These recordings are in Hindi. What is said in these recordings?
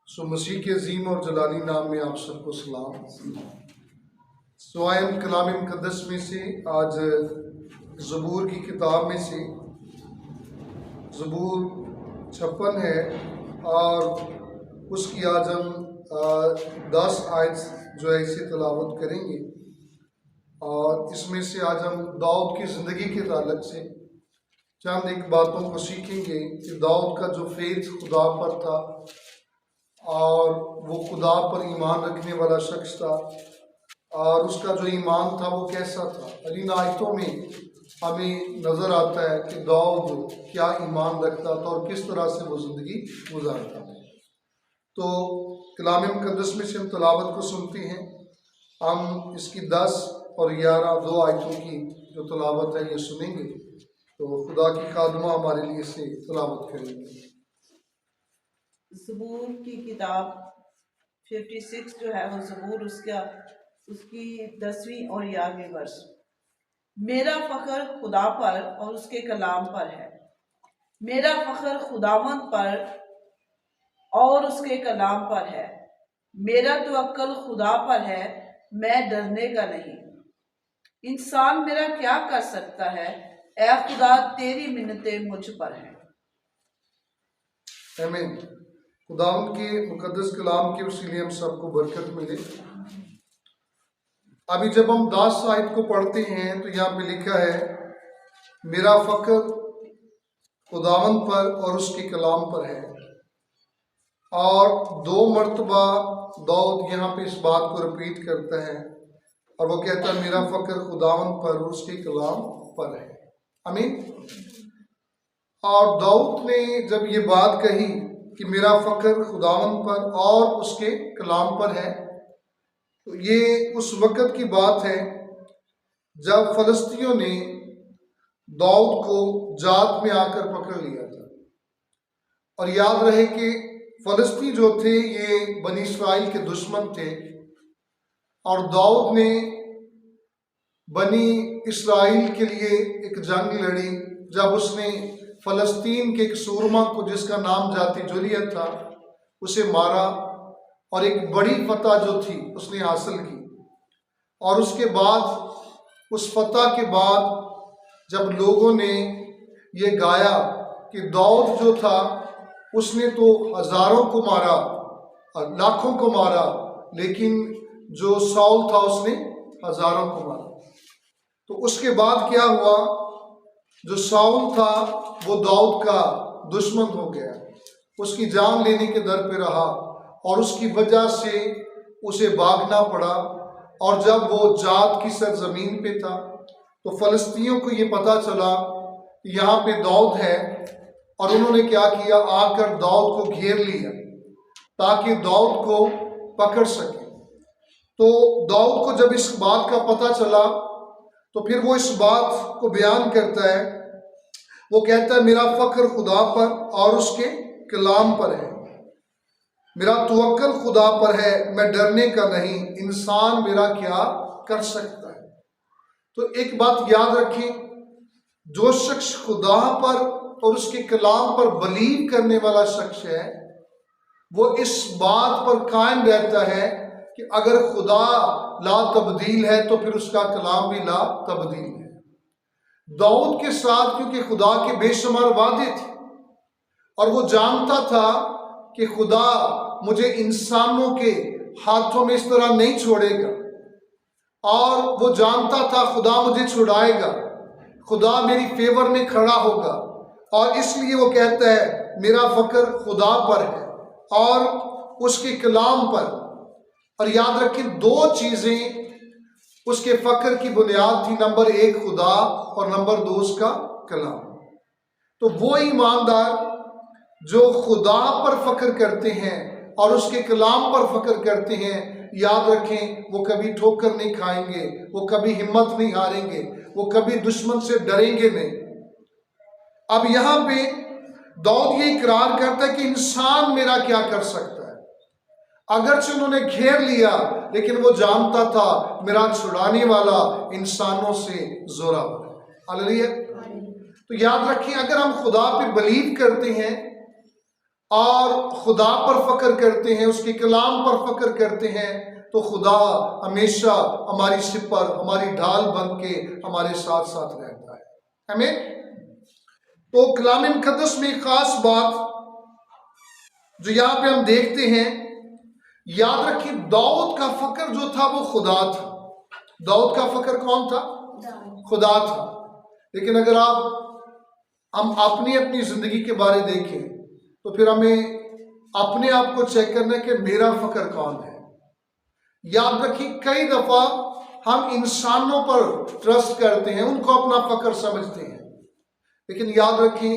सो मसीह के अजीम और जलाली नाम में आप सबको सलाम। स्वायम कलाम मुकद्दस में से आज ज़बूर की किताब में से ज़बूर 56 है और उसकी आज हम 10 आयत जो है इसे तलावत करेंगे। और इसमें से आज हम दाऊद की ज़िंदगी के ताल्लुक से चंद एक बातों को सीखेंगे कि दाऊद का जो फेथ खुदा पर था और वो खुदा पर ईमान रखने वाला शख्स था और उसका जो ईमान था वो कैसा था। और इन आयतों में हमें नज़र आता है कि दाऊद क्या ईमान रखता था और किस तरह से वो ज़िंदगी गुजारता था। तो कलाम मुकद्दस में से हम तलावत को सुनते हैं। हम इसकी 10 और 11 दो आयतों की जो तलावत है ये सुनेंगे। तो खुदा की खादमा हमारे लिए से तलावत करेंगे। ज़बूर की किताब 56 जो है वो ज़बूर उसकी 10वीं और 11वीं वर्ष। मेरा फ़ख्र खुदा पर और उसके कलाम पर है, मेरा फ़ख्र खुदावंद पर और उसके कलाम पर है। मेरा तवक्कुल खुदा पर है, मैं डरने का नहीं। इंसान मेरा क्या कर सकता है, ऐ खुदा तेरी मिन्नतें मुझ पर हैं। आमीन। खुदावंद के मुकद्दस कलाम के वसीले हम सबको बरकत मिले। अभी जब हम 10 आयत को पढ़ते हैं तो यहाँ पे लिखा है मेरा फ़ख्र खुदावंद पर और उसके कलाम पर है। और 2 मरतबा दाऊद यहाँ पे इस बात को रिपीट करता है और वो कहता है मेरा फ़ख्र खुदावंद पर और उसके कलाम पर है। आमीन। और दाऊद ने जब ये बात कही कि मेरा फ़ख्र खुदावंद पर और उसके कलाम पर है, तो ये उस वक़्त की बात है जब फ़लस्तियों ने दाऊद को जात में आकर पकड़ लिया था। और याद रहे कि फ़लस्ती जो थे ये बनी इस्राइल के दुश्मन थे और दाऊद ने बनी इस्राइल के लिए एक जंग लड़ी जब उसने फ़लस्तीन के एक सूरमा को जिसका नाम जाती जुलियत था उसे मारा और एक बड़ी फतह जो थी उसने हासिल की। और उसके बाद उस फतह के बाद जब लोगों ने ये गाया कि दाऊद जो था उसने तो हज़ारों को मारा और लाखों को मारा, लेकिन जो साउल था उसने हज़ारों को मारा। तो उसके बाद क्या हुआ, जो साउल था वो दाऊद का दुश्मन हो गया, उसकी जान लेने के दर पे रहा और उसकी वजह से उसे भागना पड़ा। और जब वो जात की सरजमीन पे था तो फ़लस्तियों को ये पता चला कि यहाँ पे दाऊद है और उन्होंने क्या किया, आकर दाऊद को घेर लिया ताकि दाऊद को पकड़ सके। तो दाऊद को जब इस बात का पता चला तो फिर वो इस बात को बयान करता है, वो कहता है मेरा फ़ख्र खुदा पर और उसके कलाम पर है, मेरा तवक्कुल खुदा पर है, मैं डरने का नहीं। इंसान मेरा क्या कर सकता है। तो एक बात याद रखें, जो शख्स खुदा पर और उसके कलाम पर बिलीव करने वाला शख्स है वो इस बात पर कायम रहता है कि अगर खुदा ला तब्दील है तो फिर उसका कलाम भी ला तब्दील है। दाऊद के साथ क्योंकि खुदा के बेशुमार वादे थे और वो जानता था कि खुदा मुझे इंसानों के हाथों में इस तरह नहीं छोड़ेगा और वो जानता था खुदा मुझे छुड़ाएगा, खुदा मेरी फेवर में खड़ा होगा। और इसलिए वो कहता है मेरा फ़ख्र खुदा पर है और उसके कलाम पर। और याद रखें 2 चीज़ें उसके फ़ख्र की बुनियाद थी, नंबर 1 खुदा और नंबर 2 उसका कलाम। तो वो ईमानदार जो खुदा पर फ़ख्र करते हैं और उसके कलाम पर फ़ख्र करते हैं, याद रखें वो कभी ठोकर नहीं खाएंगे, वो कभी हिम्मत नहीं हारेंगे, वो कभी दुश्मन से डरेंगे नहीं। अब यहाँ पे दाऊद ये इकरार करता है कि इंसान मेरा क्या कर सकता है। अगरचे उन्होंने घेर लिया लेकिन वो जानता था मेरा छुड़ाने वाला इंसानों से जोरावर है। हालेलुया। तो याद रखिए, अगर हम खुदा पे बिलीव करते हैं और खुदा पर फक्र करते हैं, उसके कलाम पर फक्र करते हैं, तो खुदा हमेशा हमारी सिपर, हमारी ढाल बन के हमारे साथ साथ रहता है। हमें तो कलाम मुकद्दस में खास बात जो यहाँ पे हम देखते हैं, याद रखिए दाऊद का फक्र जो था वो खुदा था। दाऊद का फक्र कौन था? खुदा था। लेकिन अगर हम अपनी अपनी जिंदगी के बारे देखें तो फिर हमें अपने आप को चेक करना है कि मेरा फक्र कौन है। याद रखिए कई दफा हम इंसानों पर ट्रस्ट करते हैं, उनको अपना फक्र समझते हैं, लेकिन याद रखिए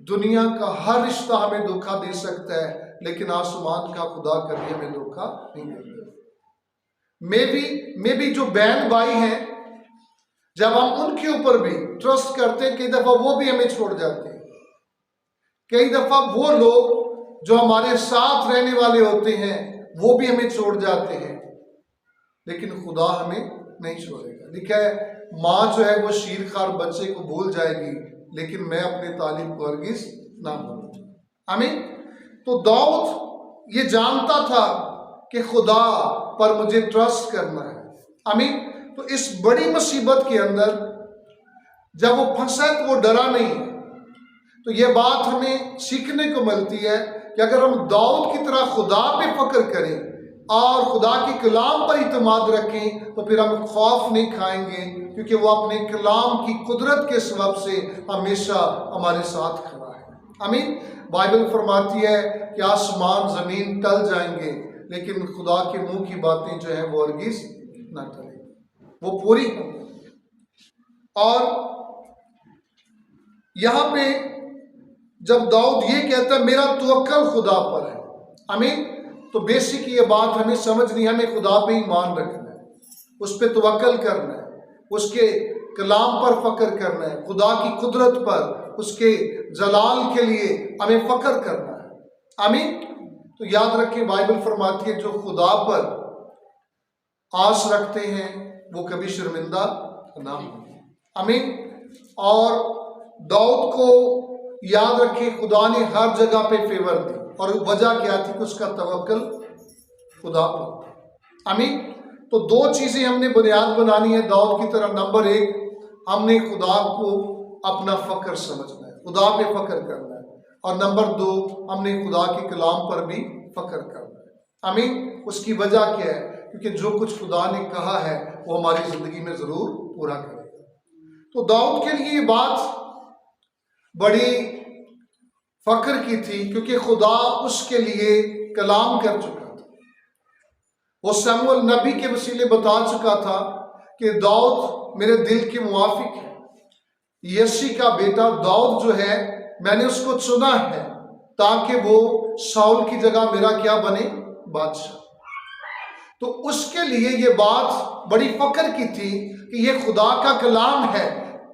दुनिया का हर रिश्ता हमें धोखा दे सकता है, लेकिन आसमान का खुदा कभी हमें धोखा नहीं देता। मे भी जो बहन भाई हैं, जब हम उनके ऊपर भी ट्रस्ट करते हैं, कई दफा वो भी हमें छोड़ जाते हैं। कई दफा वो लोग जो हमारे साथ रहने वाले होते हैं वो भी हमें छोड़ जाते हैं, लेकिन खुदा हमें नहीं छोड़ेगा। लिखा है माँ जो है वो शीरखार बच्चे को भूल जाएगी, लेकिन मैं अपने तालिब को हरगिज ना भूलूंगा। आमीन। तो दाऊद ये जानता था कि खुदा पर मुझे ट्रस्ट करना है। आमीन। तो इस बड़ी मुसीबत के अंदर जब वो फंसा तो वो डरा नहीं। तो ये बात हमें सीखने को मिलती है कि अगर हम दाऊद की तरह खुदा पे फक्र करें और खुदा के कलाम पर इत्मीनान रखें तो फिर हम खौफ नहीं खाएंगे, क्योंकि वो अपने कलाम की कुदरत के सबब से हमेशा हमारे साथ खड़ा है। आमीन। बाइबल फरमाती है कि आसमान जमीन टल जाएंगे, लेकिन खुदा के मुंह की बातें जो है वो हरगिज ना टलें, वो पूरी होंगी। और यहां पे जब दाऊद ये कहता है मेरा तवक्कल खुदा पर है, आमीन, तो बेसिक ये बात हमें समझनी, हमें खुदा पे ईमान रखना है, उस पर तवक्कल करना है, उसके कलाम पर फक्र करना है, खुदा की कुदरत पर, उसके जलाल के लिए हमें फक्र करना है। आमीन। तो याद रखें बाइबल फरमाती है जो खुदा पर आस रखते हैं वो कभी शर्मिंदा ना हो। आमीन। और दाऊद को याद रखें खुदा ने हर जगह पे फेवर दी, और वजह क्या थी कि उसका तवक्कल खुदा पर। आमीन। तो दो चीजें हमने बुनियाद बनानी है दाऊद की तरह। नंबर एक, हमने खुदा को अपना फक्र समझना है, खुदा पे फक्र करना है, और नंबर दो, हमने खुदा के कलाम पर भी फक्र करना है। आमीन। उसकी वजह क्या है? क्योंकि जो कुछ खुदा ने कहा है वो हमारी जिंदगी में जरूर पूरा करेगा। तो दाऊद के लिए ये बात बड़ी फक्र की थी, क्योंकि खुदा उसके लिए कलाम कर चुका था। वो शमूएल नबी के वसीले बता चुका था कि दाऊद मेरे दिल के मुआफिक है। यसी का बेटा दाऊद जो है मैंने उसको चुना है ताकि वो शाऊल की जगह मेरा क्या बने? बादशाह। तो उसके लिए ये बात बड़ी फक्र की थी कि ये खुदा का कलाम है,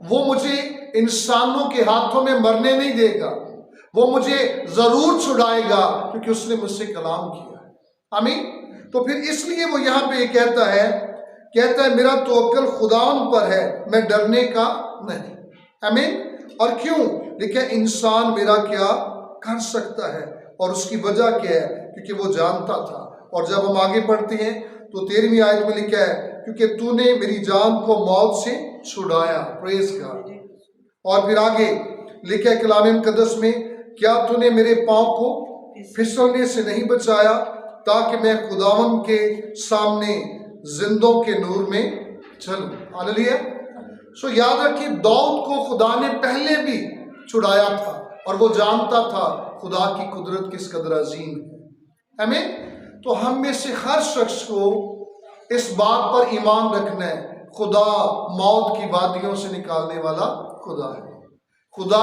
वो मुझे इंसानों के हाथों में मरने नहीं देगा, वो मुझे जरूर छुड़ाएगा, क्योंकि उसने मुझसे कलाम किया है। आमीन। तो फिर इसलिए वो यहाँ पे कहता है मेरा तवक्कल खुदावन पर है, मैं डरने का नहीं। आमीन। और क्यों? देखिए इंसान मेरा क्या कर सकता है, और उसकी वजह क्या है? क्योंकि वो जानता था। और जब हम आगे पढ़ते हैं तो 13वीं आयत में लिखा है क्योंकि तूने मेरी जान को मौत से छुड़ाया। Praise God. और फिर आगे लिखा है कलाम मुकद्दस में, क्या तूने मेरे पांव को फिसलने से नहीं बचाया ताकि मैं खुदावन के सामने जिंदों के नूर में चलूं। हालेलुया। सो याद रखिए दाऊद को खुदा ने पहले भी छुड़ाया था, और वो जानता था खुदा की कुदरत किस कदर अजीम है। हमें तो हम में से हर शख्स को इस बात पर ईमान रखना है, खुदा मौत की वादियों से निकालने वाला खुदा है। खुदा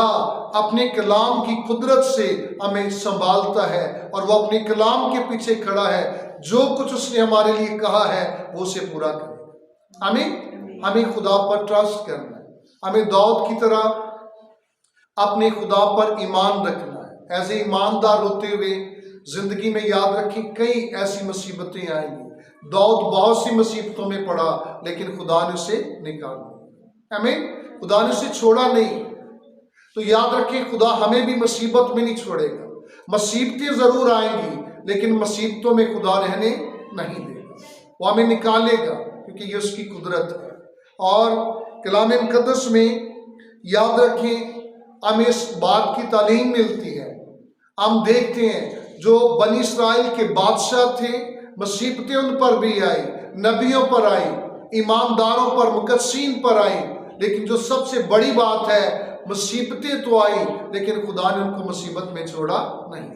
अपने कलाम की कुदरत से हमें संभालता है, और वो अपने कलाम के पीछे खड़ा है। जो कुछ उसने हमारे लिए कहा है वो उसे पूरा करेगा। हमें खुदा पर ट्रस्ट करना है, हमें दाऊद की तरह अपने खुदा पर ईमान रखना है। ऐसे ईमानदार होते हुए जिंदगी में याद रखें कई ऐसी मुसीबतें आएंगी। दाऊद बहुत सी मुसीबतों में पड़ा, लेकिन खुदा ने उसे निकाला। खुदा ने उसे छोड़ा नहीं। तो याद रखें खुदा हमें भी मुसीबत में नहीं छोड़ेगा, मुसीबतें ज़रूर आएंगी लेकिन मुसीबतों में खुदा रहने नहीं देगा, वो हमें निकालेगा क्योंकि ये उसकी कुदरत है। और कलाम मुक़द्दस में याद रखें हमें इस बात की तालीम मिलती है। हम देखते हैं जो बनी इस्राइल के बादशाह थे, मुसीबतें उन पर भी आई, नबियों पर आई, ईमानदारों पर, मुकद्दसीन पर आई, लेकिन जो सबसे बड़ी बात है मुसीबतें तो आई लेकिन खुदा ने उनको मुसीबत में छोड़ा नहीं।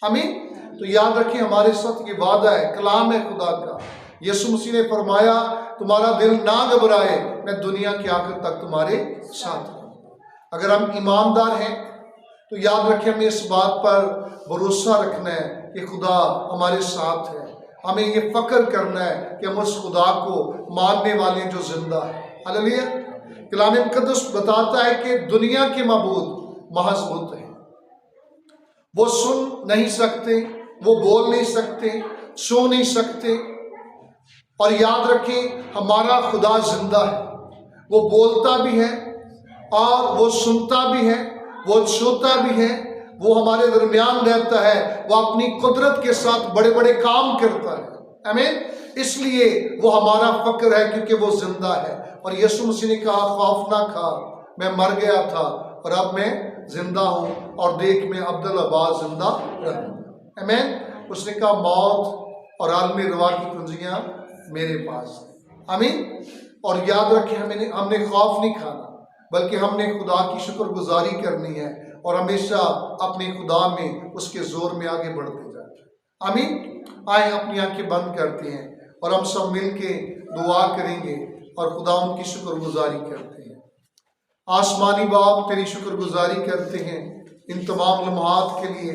आमीन। तो याद रखें हमारे साथ ये वादा है, कलाम है खुदा का। यीशु मसीह ने फरमाया तुम्हारा दिल ना घबराए, मैं दुनिया के आखिर तक तुम्हारे साथ हूँ। अगर हम ईमानदार हैं तो याद रखें हमें इस बात पर भरोसा रखना है कि खुदा हमारे साथ है। हमें ये फक्र करना है कि हम उस खुदा को मानने वाले जो जिंदा है। हालेलुया। कलाम मुक़द्दस बताता है कि दुनिया के माबूद महज़ बुत हैं, वो सुन नहीं सकते, वो बोल नहीं सकते, छू नहीं सकते। और याद रखें हमारा खुदा जिंदा है, वो बोलता भी है और वो सुनता भी है, वो छूता भी है, वो हमारे दरमियान रहता है, वो अपनी कुदरत के साथ बड़े बड़े काम करता है। आमीन। इसलिए वो हमारा फक्र है क्योंकि वो जिंदा है। और यीशु मसीह ने कहा खौफ ना खा, मैं मर गया था और अब मैं जिंदा हूं और देख मैं अब्दुल अब्बास जिंदा रहूंगा। आमीन। उसने कहा मौत और आलमी रवा की कुंजियां मेरे पास। आमीन। और याद रखें हमने खौफ नहीं खाना, बल्कि हमने खुदा की शुक्रगुजारी करनी है और हमेशा अपने खुदा में उसके जोर में आगे बढ़ते जाए। आमीन। आए अपनी आंखें बंद करते हैं और हम सब मिल के दुआ करेंगे और खुदा उनकी शुक्रगुजारी करते हैं। आसमानी बाप तेरी शुक्रगुजारी करते हैं इन तमाम लम्हात के लिए,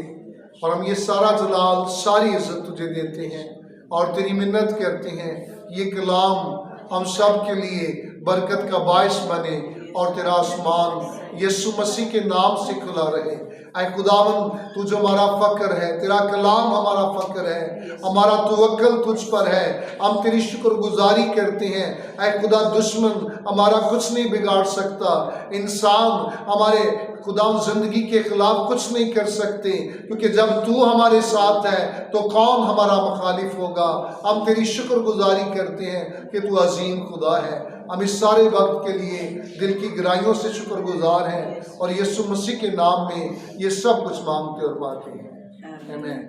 और हम ये सारा जलाल सारी इज्जत तुझे देते हैं और तेरी मिन्नत करते हैं ये कलाम हम सब के लिए बरकत का बायस बने और तेरा आसमान यीशु मसीह के नाम से खुला रहे। ऐ खुदावन तू जो हमारा फक्र है, तेरा कलाम हमारा फक्र है, हमारा तवक्कल तुझ पर है, हम तेरी शुक्रगुजारी करते हैं। ऐ खुदा दुश्मन हमारा कुछ नहीं बिगाड़ सकता, इंसान हमारे खुदा जिंदगी के खिलाफ कुछ नहीं कर सकते, क्योंकि जब तू हमारे साथ है तो कौन हमारा मुखालिफ होगा। हम तेरी शुक्रगुजारी करते हैं कि तू अजीम खुदा है। हम इस सारे वक्त के लिए दिल की गहराइयों से शुक्रगुजार हैं और यीशु मसीह के नाम में ये सब कुछ मांगते और पाते हैं। आमीन।